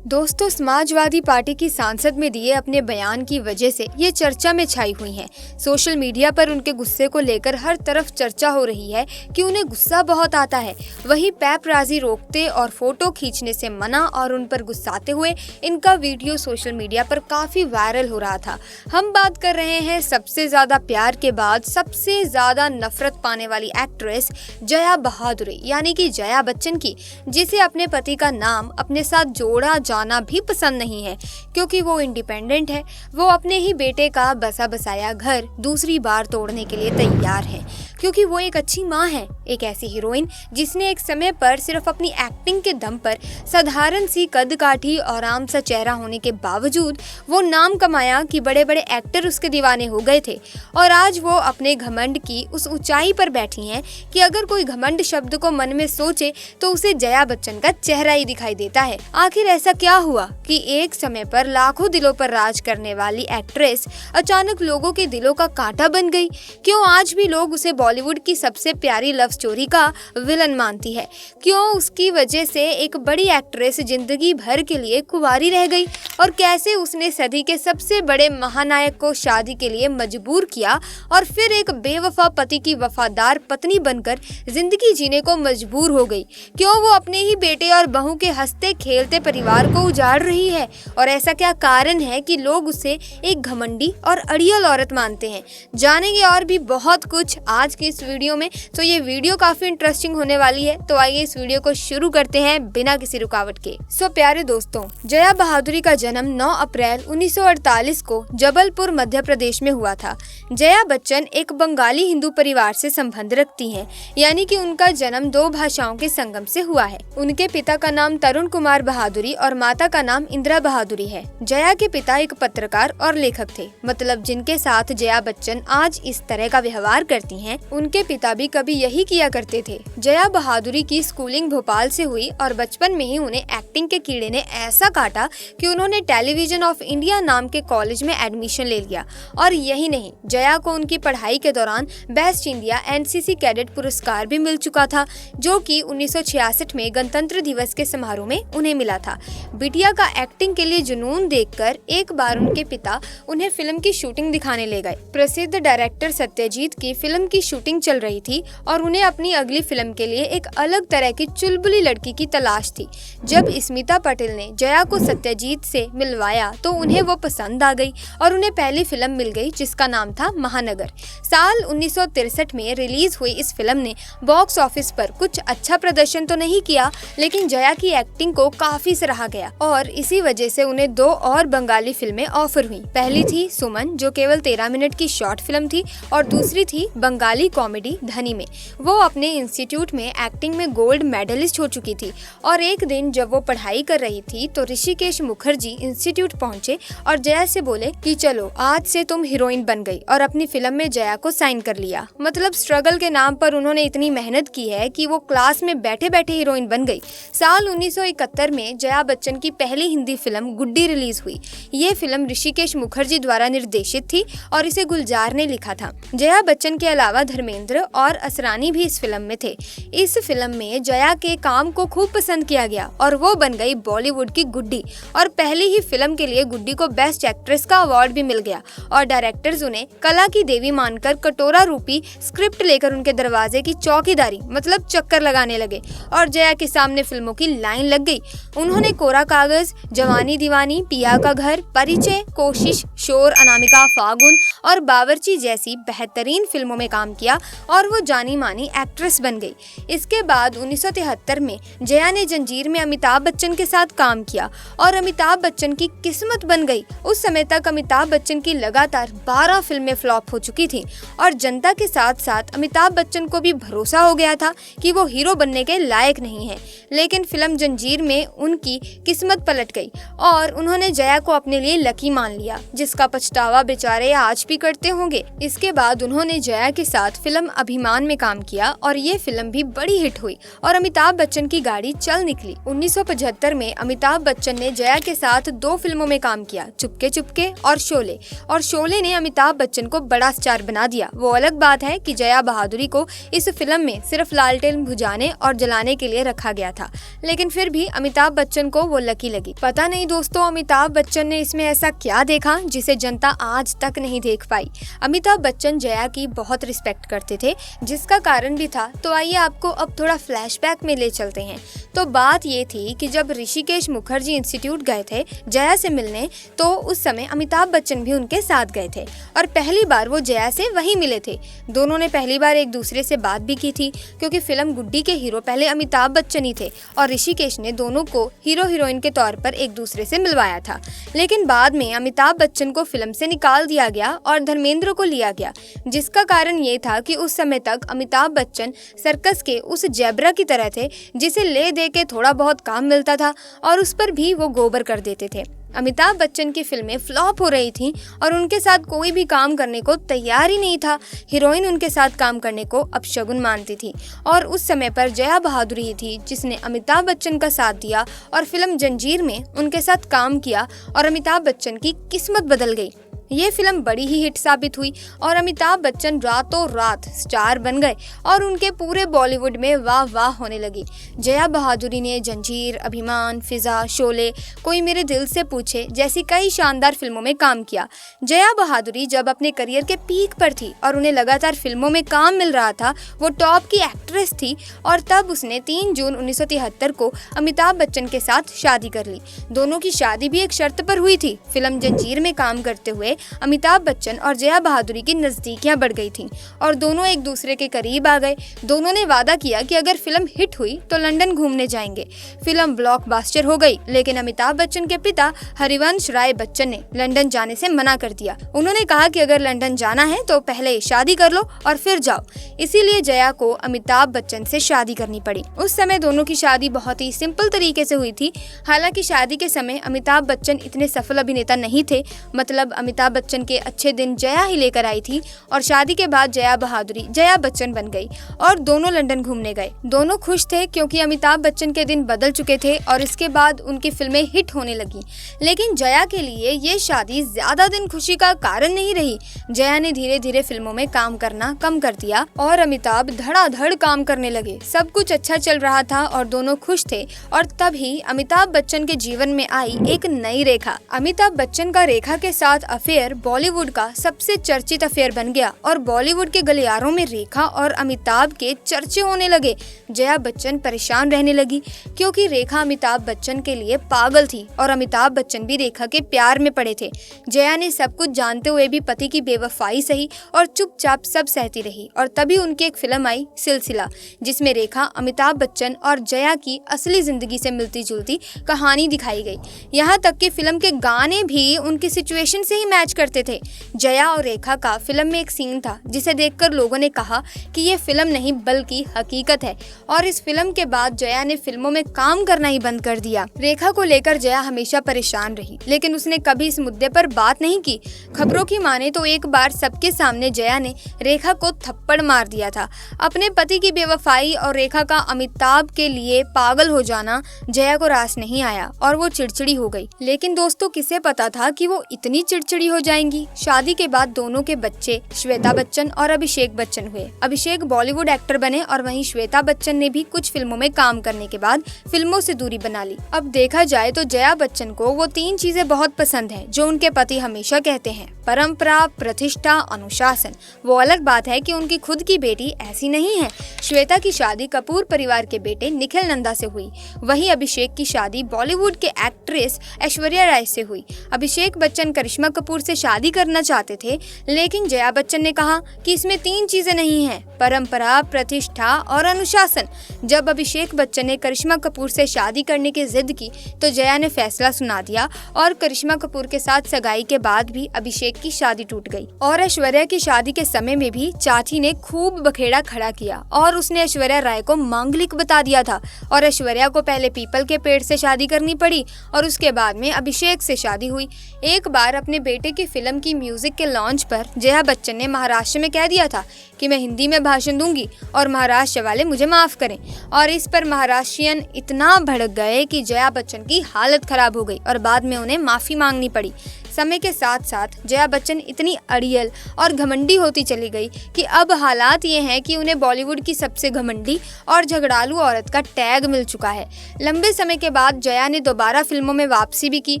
दोस्तों, समाजवादी पार्टी की सांसद में दिए अपने बयान की वजह से ये चर्चा में छाई हुई हैं। सोशल मीडिया पर उनके गुस्से को लेकर हर तरफ चर्चा हो रही है कि उन्हें गुस्सा बहुत आता है। वहीं पैपराजी रोकते और फोटो खींचने से मना और उन पर गुस्साते हुए इनका वीडियो सोशल मीडिया पर काफी वायरल हो रहा था। हम बात कर रहे हैं सबसे ज्यादा प्यार के बाद सबसे ज्यादा नफरत पाने वाली एक्ट्रेस जया बहादुरी यानी कि जया बच्चन की, जिसे अपने पति का नाम अपने साथ जोड़ा जाना भी पसंद नहीं है क्योंकि वो इंडिपेंडेंट है। वो अपने ही बेटे का बसा बसाया घर दूसरी बार तोड़ने के लिए तैयार है क्योंकि वो एक अच्छी माँ है, एक ऐसी हीरोइन जिसने एक समय पर सिर्फ अपनी एक्टिंग के दम पर साधारण सी कद काठी और आम सा चेहरा होने के बावजूद वो नाम कमाया कि बड़े बड़े एक्टर उसके दीवाने हो गए थे। और आज वो अपने घमंड की उस ऊंचाई पर बैठी हैं कि अगर कोई घमंड शब्द को मन में सोचे तो उसे जया बच्चन का चेहरा ही दिखाई देता है। आखिर ऐसा क्या हुआ कि एक समय पर लाखों दिलों पर राज करने वाली एक्ट्रेस अचानक लोगों के दिलों का कांटा बन गई? क्यों आज भी लोग उसे बॉलीवुड की सबसे प्यारी लव स्टोरी का विलन मानती है? क्यों उसकी वजह से एक बड़ी एक्ट्रेस जिंदगी भर के लिए कुंवारी रह गई? और कैसे उसने सदी के सबसे बड़े महानायक को शादी के लिए मजबूर किया और फिर एक बेवफा पति की वफादार पत्नी बनकर जिंदगी जीने को मजबूर हो गई? क्यों वो अपने ही बेटे और बहू के हंसते खेलते परिवार को उजाड़ रही है? और ऐसा क्या कारण है कि लोग उसे एक घमंडी और अड़ियल औरत मानते हैं? जानेंगे और भी बहुत कुछ आज की इस वीडियो में। तो ये वीडियो काफी इंटरेस्टिंग होने वाली है, तो आइए इस वीडियो को शुरू करते हैं बिना किसी रुकावट के। प्यारे दोस्तों, जया बहादुरी का जन्म 9 अप्रैल 1948 को जबलपुर मध्य प्रदेश में हुआ था। जया बच्चन एक बंगाली हिंदू परिवार से संबंध रखती हैं, यानी कि उनका जन्म 2 भाषाओं के संगम से हुआ है। उनके पिता का नाम तरुण कुमार बहादुरी और माता का नाम इंदिरा बहादुरी है। जया के पिता एक पत्रकार और लेखक थे, मतलब जिनके साथ जया बच्चन आज इस तरह का व्यवहार करती हैं, उनके पिता भी कभी यही किया करते थे। जया बहादुरी की स्कूलिंग भोपाल से हुई और बचपन में ही उन्हें एक्टिंग के कीड़े ने ऐसा काटा कि उन्होंने टेलीविजन ऑफ इंडिया नाम के कॉलेज में एडमिशन ले लिया। और यही नहीं, जया को उनकी पढ़ाई के दौरान बेस्ट इंडिया एनसीसी कैडेट पुरस्कार भी मिल चुका था, जो कि 1966 में गणतंत्र दिवस के समारोह में उन्हें मिला था। बिटिया का एक्टिंग के लिए जुनून देखकर एक बार उनके पिता उन्हें फिल्म की शूटिंग दिखाने ले गए। प्रसिद्ध डायरेक्टर सत्यजीत की फिल्म की शूटिंग चल रही थी और उन्हें अपनी अगली फिल्म के लिए एक अलग तरह की चुलबुली लड़की की तलाश थी। जब स्मिता पटेल ने जया को सत्यजीत से मिलवाया तो उन्हें वो पसंद आ गई और उन्हें पहली फिल्म मिल गई जिसका नाम था महानगर। साल 1963 में रिलीज हुई इस फिल्म ने बॉक्स ऑफिस पर कुछ अच्छा प्रदर्शन तो नहीं किया, लेकिन जया की एक्टिंग को काफी सराहा गया और इसी वजह से उन्हें 2 और बंगाली फिल्में ऑफर हुई। पहली थी सुमन, जो केवल 13 मिनट की शॉर्ट फिल्म थी, और दूसरी थी बंगाली कॉमेडी धनी में। वो अपने इंस्टीट्यूट में एक्टिंग में गोल्ड मेडलिस्ट हो चुकी थी और एक दिन जब वो पढ़ाई कर रही थी तो ऋषिकेश मुखर्जी इंस्टीट्यूट पहुंचे और जया से बोले कि चलो आज से तुम हीरोइन बन गई, और अपनी फिल्म में जया को साइन कर लिया। मतलब स्ट्रगल के नाम पर उन्होंने इतनी मेहनत की है कि वो क्लास में बैठे बैठे हीरोइन बन गई। साल 1971 में जया बच्चन की पहली हिंदी फिल्म गुड्डी रिलीज हुई। ये फिल्म ऋषिकेश मुखर्जी द्वारा निर्देशित थी और इसे गुलजार ने लिखा था। जया बच्चन के अलावा धर्मेंद्र और असरानी भी इस फिल्म में थे। इस फिल्म में जया के काम को खूब पसंद किया गया और वो बन गई बॉलीवुड की गुड्डी, और पहली ही फिल्म के लिए गुड्डी को बेस्ट एक्ट्रेस का अवार्ड भी मिल गया और डायरेक्टर्स उन्हें कला की देवी मानकर कटोरा रूपी स्क्रिप्ट लेकर उनके दरवाजे की चौकीदारी मतलब चक्कर लगाने लगे और जया के सामने फिल्मों की लाइन लग गई। उन्होंने कोरा कागज, जवानी दीवानी, पिया का घर, परिचय, कोशिश, शोर, अनामिका, फागुन और बावर्ची जैसी बेहतरीन फिल्मों में काम किया और वो जानी मानी एक्ट्रेस बन गई। इसके बाद 1973 में जया ने जंजीर में अमिताभ बच्चन के साथ काम किया और अमिताभ बच्चन की किस्मत बन गई। उस समय तक अमिताभ बच्चन की लगातार 12 फिल्में फ्लॉप हो चुकी थी और जनता के साथ साथ अमिताभ बच्चन को भी भरोसा हो गया था कि वो हीरो बनने के लायक नहीं है। लेकिन फिल्म जंजीर में उनकी किस्मत पलट गई और उन्होंने जया को अपने लिए लकी मान लिया, जिसका पछतावा बेचारे आज भी करते होंगे। इसके बाद उन्होंने जया के साथ फिल्म अभिमान में काम किया और ये फिल्म भी बड़ी हिट हुई और अमिताभ बच्चन की गाड़ी चल निकली। 1975 में अमिताभ बच्चन ने जया के साथ 2 फिल्मों में काम किया, चुपके चुपके और शोले। और शोले ने अमिताभ बच्चन को बड़ा स्टार बना दिया। वो अलग बात है कि जया बहादुरी को इस फिल्म में सिर्फ लालटेन बुझाने और जलाने के लिए रखा गया था, लेकिन फिर भी अमिताभ बच्चन को वो लकी लगी। पता नहीं दोस्तों अमिताभ बच्चन ने इसमें ऐसा क्या देखा जिसे जनता आज तक नहीं देख पाई। अमिताभ बच्चन जया की बहुत रिस्पेक्ट करते थे, जिसका कारण भी था। तो आइए आपको अब थोड़ा फ्लैशबैक में ले चलते हैं। तो बात ये थी कि जब ऋषिकेश मुखर्जी इंस्टीट्यूट गए थे जया से मिलने, तो उस समय अमिताभ बच्चन भी उनके साथ गए थे और पहली बार वो जया से वहीं मिले थे। दोनों ने पहली बार एक दूसरे से बात भी की थी, क्योंकि फिल्म गुड्डी के हीरो पहले अमिताभ बच्चन ही थे और ऋषिकेश ने दोनों को हीरो हीरोइन के तौर पर एक दूसरे से मिलवाया था। लेकिन बाद में अमिताभ बच्चन को फिल्म से निकाल दिया गया और धर्मेंद्र को लिया गया, जिसका कारण ये था कि उस समय तक अमिताभ बच्चन सर्कस के उस जेब्रा की तरह थे जिसे ले दे के थोड़ा बहुत काम मिलता था और उस पर भी वो गोबर कर देते थे। अमिताभ बच्चन की फिल्में फ्लॉप हो रही थीं और उनके साथ कोई भी काम करने को तैयार ही नहीं था। हीरोइन उनके साथ काम करने को अपशगुन मानती थी और उस समय पर जया बहादुर ही थी जिसने अमिताभ बच्चन का साथ दिया और फिल्म जंजीर में उनके साथ काम किया और अमिताभ बच्चन की किस्मत बदल गई। ये फिल्म बड़ी ही हिट साबित हुई और अमिताभ बच्चन रातों रात स्टार बन गए और उनके पूरे बॉलीवुड में वाह वाह होने लगी। जया बहादुरी ने जंजीर, अभिमान, फिजा, शोले, कोई मेरे दिल से पूछे जैसी कई शानदार फिल्मों में काम किया। जया बहादुरी जब अपने करियर के पीक पर थी और उन्हें लगातार फिल्मों में काम मिल रहा था, वो टॉप की एक्ट्रेस थी और तब उसने 3 जून 1973 को अमिताभ बच्चन के साथ शादी कर ली। दोनों की शादी भी एक शर्त पर हुई थी। फिल्म जंजीर में काम करते हुए अमिताभ बच्चन और जया बहादुरी की नजदीकियां बढ़ गई थीं और दोनों एक दूसरे के करीब आ गए। दोनों ने वादा किया कि अगर फिल्म हिट हुई तो लंदन घूमने जाएंगे। फिल्म ब्लॉकबस्टर हो गई, लेकिन अमिताभ बच्चन के पिता हरिवंश राय बच्चन ने लंदन जाने से मना कर दिया। उन्होंने कहा कि अगर लंदन जाना है तो पहले शादी कर लो और फिर जाओ। इसीलिए जया को अमिताभ बच्चन से शादी करनी पड़ी। उस समय दोनों की शादी बहुत ही सिंपल तरीके से हुई थी। हालांकि शादी के समय अमिताभ बच्चन इतने सफल अभिनेता नहीं थे, मतलब अमिताभ बच्चन के अच्छे दिन जया ही लेकर आई थी और शादी के बाद जया बहादुरी जया बच्चन बन गई और दोनों लंदन घूमने गए। दोनों खुश थे क्योंकि अमिताभ बच्चन के दिन बदल चुके थे और इसके बाद उनकी फिल्में हिट होने लगी। लेकिन जया के लिए ये शादी ज्यादा दिन खुशी का कारण नहीं रही। जया ने धीरे धीरे फिल्मों में काम करना कम कर दिया और अमिताभ धड़ाधड़ काम करने लगे। सब कुछ अच्छा चल रहा था और दोनों खुश थे और तभी अमिताभ बच्चन के जीवन में आई एक नई रेखा। अमिताभ बच्चन का रेखा के साथ अफेयर बॉलीवुड का सबसे चर्चित अफेयर बन गया और बॉलीवुड के गलियारों में रेखा और अमिताभ के चर्चे होने लगे। जया बच्चन परेशान रहने लगी क्योंकि रेखा अमिताभ बच्चन के लिए पागल थी और अमिताभ बच्चन भी रेखा के प्यार में पड़े थे। जया ने सब कुछ जानते हुए भी पति की बेवफाई सही और चुपचाप सब सहती रही और तभी उनकी एक फिल्म आई सिलसिला, जिसमें रेखा, अमिताभ बच्चन और जया की असली जिंदगी से मिलती जुलती कहानी दिखाई गई। यहाँ तक कि फिल्म के गाने भी उनकी सिचुएशन से ही मैच करते थे। जया और रेखा का फिल्म में एक सीन था जिसे देखकर लोगों ने कहा कि ये फिल्म नहीं बल्कि हकीकत है और इस फिल्म के बाद जया ने फिल्मों में काम करना ही बंद कर दिया। रेखा को लेकर जया हमेशा परेशान रही, लेकिन उसने कभी इस मुद्दे पर बात नहीं की। खबरों की माने तो एक बार सबके सामने जया ने रेखा को थप्पड़ मार दिया था। अपने पति की बेवफाई और रेखा का अमिताभ के लिए पागल हो जाना जया को रास नहीं आया और वो चिड़चिड़ी हो गई। लेकिन दोस्तों, किसे पता था कि वो इतनी चिड़चिड़ी हो जाएंगी। शादी के बाद दोनों के बच्चे श्वेता बच्चन और अभिषेक बच्चन हुए। अभिषेक बॉलीवुड एक्टर बने और वहीं श्वेता बच्चन ने भी कुछ फिल्मों में काम करने के बाद फिल्मों से दूरी बना ली। अब देखा जाए तो जया बच्चन को वो 3 चीजें बहुत पसंद हैं जो उनके पति हमेशा कहते हैं: परंपरा, प्रतिष्ठा, अनुशासन। वो अलग बात है कि उनकी खुद की बेटी ऐसी नहीं है। श्वेता की शादी कपूर परिवार के बेटे निखिल नंदा से हुई। वहीं अभिषेक की शादी बॉलीवुड के एक्ट्रेस ऐश्वर्या राय से हुई। अभिषेक बच्चन करिश्मा कपूर से शादी करना चाहते थे, लेकिन जया बच्चन ने कहा कि इसमें 3 चीजें नहीं हैं: परंपरा, प्रतिष्ठा और अनुशासन। जब अभिषेक बच्चन ने करिश्मा कपूर से शादी करने की जिद की तो जया ने फैसला सुना दिया और करिश्मा कपूर के साथ सगाई के बाद भी अभिषेक की शादी टूट गई। और ऐश्वर्या की शादी के समय में भी चाची ने खूब बखेड़ा खड़ा किया और उसने ऐश्वर्या राय को मांगलिक बता दिया था और ऐश्वर्या को पहले पीपल के पेड़ से शादी करनी पड़ी और उसके बाद में अभिषेक से शादी हुई। एक बार अपने बेटे की फिल्म की म्यूजिक के लॉन्च पर जया बच्चन ने महाराष्ट्र में कह दिया था कि मैं हिंदी में भाषण दूंगी और महाराष्ट्र वाले मुझे माफ करें, और इस पर महाराष्ट्रियन इतना भड़क गए कि जया बच्चन की हालत खराब हो गई और बाद में उन्हें माफी मांगनी पड़ी। समय के साथ साथ जया बच्चन इतनी अड़ियल और घमंडी होती चली गई कि अब हालात ये हैं कि उन्हें बॉलीवुड की सबसे घमंडी और झगड़ालू औरत का टैग मिल चुका है। लंबे समय के बाद जया ने दोबारा फिल्मों में वापसी भी की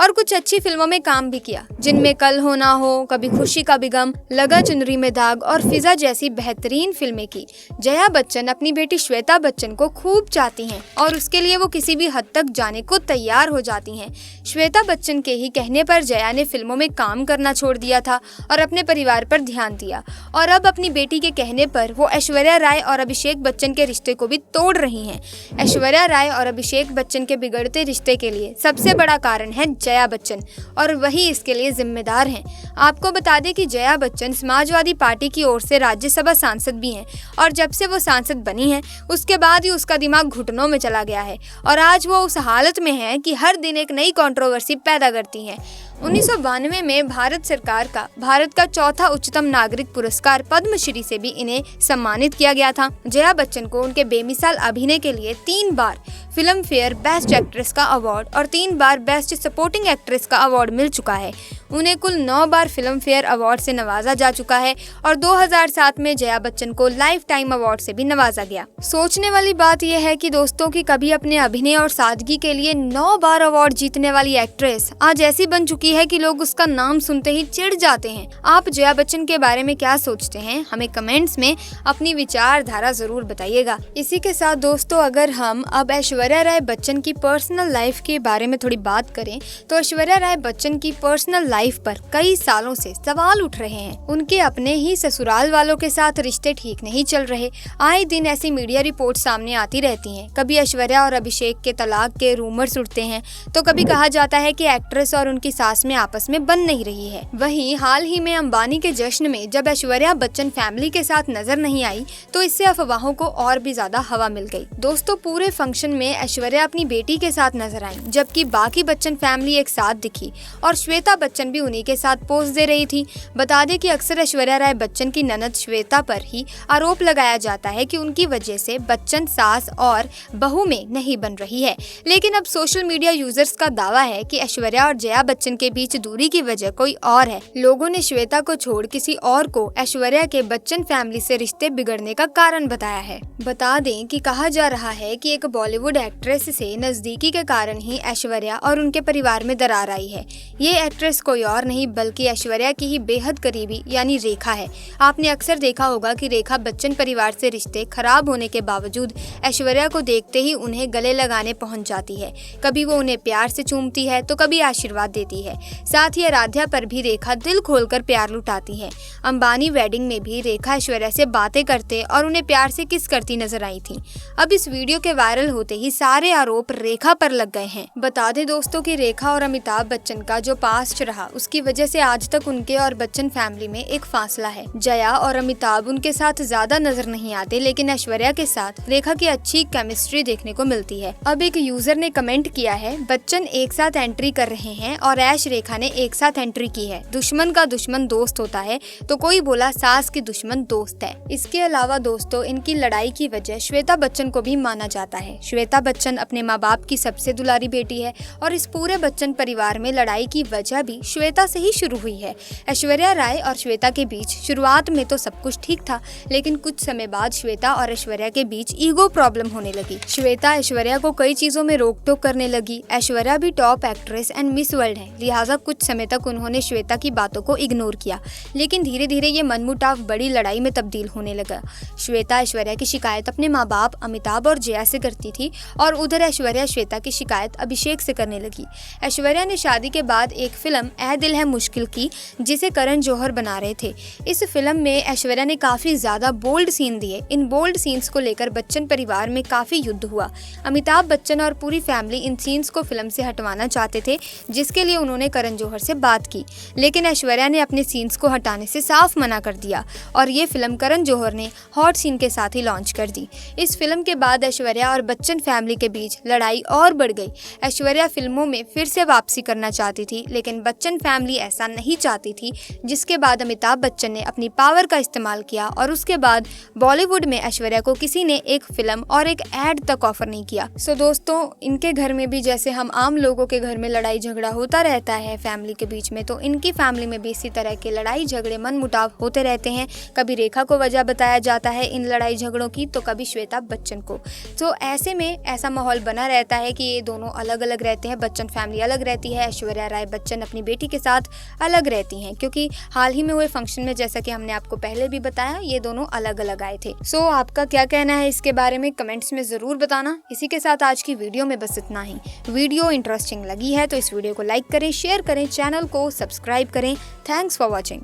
और कुछ अच्छी फिल्मों में काम भी किया, जिनमें कल हो ना हो, कभी खुशी कभी गम, लगा चुनरी में दाग और फिजा जैसी बेहतरीन फिल्में की। जया बच्चन अपनी बेटी श्वेता बच्चन को खूब चाहती हैं और उसके लिए वो किसी भी हद तक जाने को तैयार हो जाती हैं। श्वेता बच्चन के ही कहने पर जया ने फिल्मों में काम करना छोड़ दिया था और अपने परिवार पर ध्यान दिया, और अब अपनी बेटी के कहने पर वो ऐश्वर्या राय और अभिषेक बच्चन के रिश्ते को भी तोड़ रही हैं। ऐश्वर्या राय और अभिषेक बच्चन के बिगड़ते रिश्ते के लिए सबसे बड़ा कारण है जया बच्चन, और वही इसके लिए जिम्मेदार हैं। आपको बता दें कि जया बच्चन समाजवादी पार्टी की ओर से राज्यसभा सांसद भी हैं, और जब से वो सांसद बनी है उसके बाद ही उसका दिमाग घुटनों में चला गया है और आज वो उस हालत में है कि हर दिन एक नई कंट्रोवर्सी पैदा करती हैं। 1992 में भारत सरकार का भारत का चौथा उच्चतम नागरिक पुरस्कार पद्मश्री से भी इन्हें सम्मानित किया गया था। जया बच्चन को उनके बेमिसाल अभिनय के लिए 3 बार फिल्म फेयर बेस्ट एक्ट्रेस का अवार्ड और 3 बार बेस्ट सपोर्टिंग एक्ट्रेस का अवार्ड मिल चुका है। उन्हें कुल 9 बार फिल्म फेयर अवार्ड से नवाजा जा चुका है और 2007 में जया बच्चन को लाइफ टाइम अवार्ड से भी नवाजा गया। सोचने वाली बात यह है कि दोस्तों की कभी अपने अभिनय और सादगी के लिए 9 बार अवार्ड जीतने वाली एक्ट्रेस आज ऐसी बन चुकी है कि लोग उसका नाम सुनते ही चिढ़ जाते हैं। आप जया बच्चन के बारे में क्या सोचते हैं? हमें कमेंट्स में अपनी विचारधारा जरूर बताइएगा। इसी के साथ दोस्तों, अगर हम अब ऐश्वर्या राय बच्चन की पर्सनल लाइफ के बारे में थोड़ी बात करें तो ऐश्वर्या राय बच्चन की पर्सनल लाइफ पर कई सालों से सवाल उठ रहे हैं। उनके अपने ही ससुराल वालों के साथ रिश्ते ठीक नहीं चल रहे। आए दिन ऐसी मीडिया रिपोर्ट सामने आती रहती हैं। कभी ऐश्वर्या और अभिषेक के तलाक के रूमर्स उठते हैं तो कभी कहा जाता है कि एक्ट्रेस और उनकी सास में आपस में बन नहीं रही है। वहीं हाल ही में अंबानी के जश्न में जब ऐश्वर्या बच्चन फैमिली के साथ नजर नहीं आई तो इससे अफवाहों को और भी ज्यादा हवा मिल गई। दोस्तों, पूरे फंक्शन में ऐश्वर्या अपनी बेटी के साथ नजर आई, जबकि बाकी बच्चन फैमिली एक साथ दिखी और श्वेता बच्चन भी उन्हीं के साथ पोज दे रही थी। बता दें कि अक्सर ऐश्वर्या राय बच्चन की ननद श्वेता पर ही आरोप लगाया जाता है कि उनकी वजह से बच्चन सास और बहू में नहीं बन रही है, लेकिन अब सोशल मीडिया यूजर्स का दावा है कि ऐश्वर्या और जया बच्चन के बीच दूरी की वजह कोई और है। लोगों ने श्वेता को छोड़ किसी और को ऐश्वर्या के बच्चन फैमिली से रिश्ते बिगड़ने का कारण बताया है। बता दें कि कहा जा रहा है कि एक बॉलीवुड एक्ट्रेस से नजदीकी के कारण ही ऐश्वर्या और उनके परिवार में दरार आई है। ये एक्ट्रेस कोई और नहीं बल्कि ऐश्वर्या की ही बेहद करीबी यानी रेखा है। आपने अक्सर देखा होगा कि रेखा बच्चन परिवार से रिश्ते खराब होने के बावजूद ऐश्वर्या को देखते ही उन्हें गले लगाने पहुंच जाती है। कभी वो उन्हें प्यार से चूमती है तो कभी आशीर्वाद देती है। साथ ही आराध्या पर भी रेखा दिल खोलकर प्यार लुटाती है। अंबानी वेडिंग में भी रेखा ऐश्वर्या से बातें करते और उन्हें प्यार से किस करती नजर आई थी। अब इस वीडियो के वायरल होते ही सारे आरोप रेखा पर लग गए हैं। बता दें दोस्तों कि रेखा और अमिताभ बच्चन का जो पास्ट रहा उसकी वजह से आज तक उनके और बच्चन फैमिली में एक फासला है। जया और अमिताभ उनके साथ ज्यादा नजर नहीं आते, लेकिन ऐश्वर्या के साथ रेखा की अच्छी केमिस्ट्री देखने को मिलती है। अब एक यूजर ने कमेंट किया है, बच्चन एक साथ एंट्री कर रहे हैं और ऐश रेखा ने एक साथ एंट्री की है। दुश्मन का दुश्मन दोस्त होता है, तो कोई बोला सास की दुश्मन दोस्त है। इसके अलावा दोस्तों, इनकी लड़ाई की वजह श्वेता बच्चन को भी माना जाता है। श्वेता बच्चन अपने माँ बाप की सबसे दुलारी बेटी है और इस पूरे बच्चन परिवार में लड़ाई की वजह भी श्वेता से ही शुरू हुई है। ऐश्वर्या राय और श्वेता के बीच शुरुआत में तो सब कुछ ठीक था, लेकिन कुछ समय बाद श्वेता और ऐश्वर्या के बीच ईगो प्रॉब्लम होने लगी। श्वेता ऐश्वर्या को कई चीजों में रोक टोक करने लगी। ऐश्वर्या भी top actress and miss world है, लिहाजा कुछ समय तक उन्होंने श्वेता की बातों को इग्नोर किया, लेकिन धीरे धीरे ये मनमुटाव बड़ी लड़ाई में तब्दील होने लगा। श्वेता ऐश्वर्या की शिकायत अपने माँ बाप अमिताभ और जया से करती थी और उधर ऐश्वर्या श्वेता की शिकायत अभिषेक से करने लगी। ऐश्वर्या ने शादी के बाद एक फिल्म ऐ दिल है मुश्किल की, जिसे करण जौहर बना रहे थे। इस फिल्म में ऐश्वर्या ने काफी ज्यादा बोल्ड सीन दिए। इन बोल्ड सीन्स को लेकर बच्चन परिवार में काफी युद्ध हुआ। अमिताभ बच्चन और पूरी फैमिली इन सीन्स को फिल्म से हटवाना चाहते थे, जिसके लिए उन्होंने करण जौहर से बात की, लेकिन ऐश्वर्या ने अपने सीन्स को हटाने से साफ मना कर दिया और ये फिल्म करण जौहर ने हॉट सीन के साथ ही लॉन्च कर दी। इस फिल्म के बाद ऐश्वर्या और बच्चन फैमिली फैमिली के बीच लड़ाई और बढ़ गई। ऐश्वर्या फिल्मों में फिर से वापसी करना चाहती थी, लेकिन बच्चन फैमिली ऐसा नहीं चाहती थी, जिसके बाद अमिताभ बच्चन ने अपनी पावर का इस्तेमाल किया और उसके बाद बॉलीवुड में ऐश्वर्या को किसी ने एक फिल्म और एक एड तक ऑफर नहीं किया। सो दोस्तों, इनके घर में भी जैसे हम आम लोगों के घर में लड़ाई झगड़ा होता रहता है फैमिली के बीच में, तो इनकी फैमिली में भी इसी तरह के लड़ाई झगड़े मनमुटाव होते रहते हैं। कभी रेखा को वजह बताया जाता है इन लड़ाई झगड़ों की, तो कभी श्वेता बच्चन को। तो ऐसे में ऐसा माहौल बना रहता है कि ये दोनों अलग अलग रहते हैं। बच्चन फैमिली अलग रहती है, ऐश्वर्या राय बच्चन अपनी बेटी के साथ अलग रहती हैं, क्योंकि हाल ही में हुए फंक्शन में जैसा कि हमने आपको पहले भी बताया, ये दोनों अलग अलग आए थे। सो आपका क्या कहना है इसके बारे में कमेंट्स में जरूर बताना। इसी के साथ आज की वीडियो में बस इतना ही। वीडियो इंटरेस्टिंग लगी है तो इस वीडियो को लाइक करें, शेयर करें, चैनल को सब्सक्राइब करें। Thanks for watching.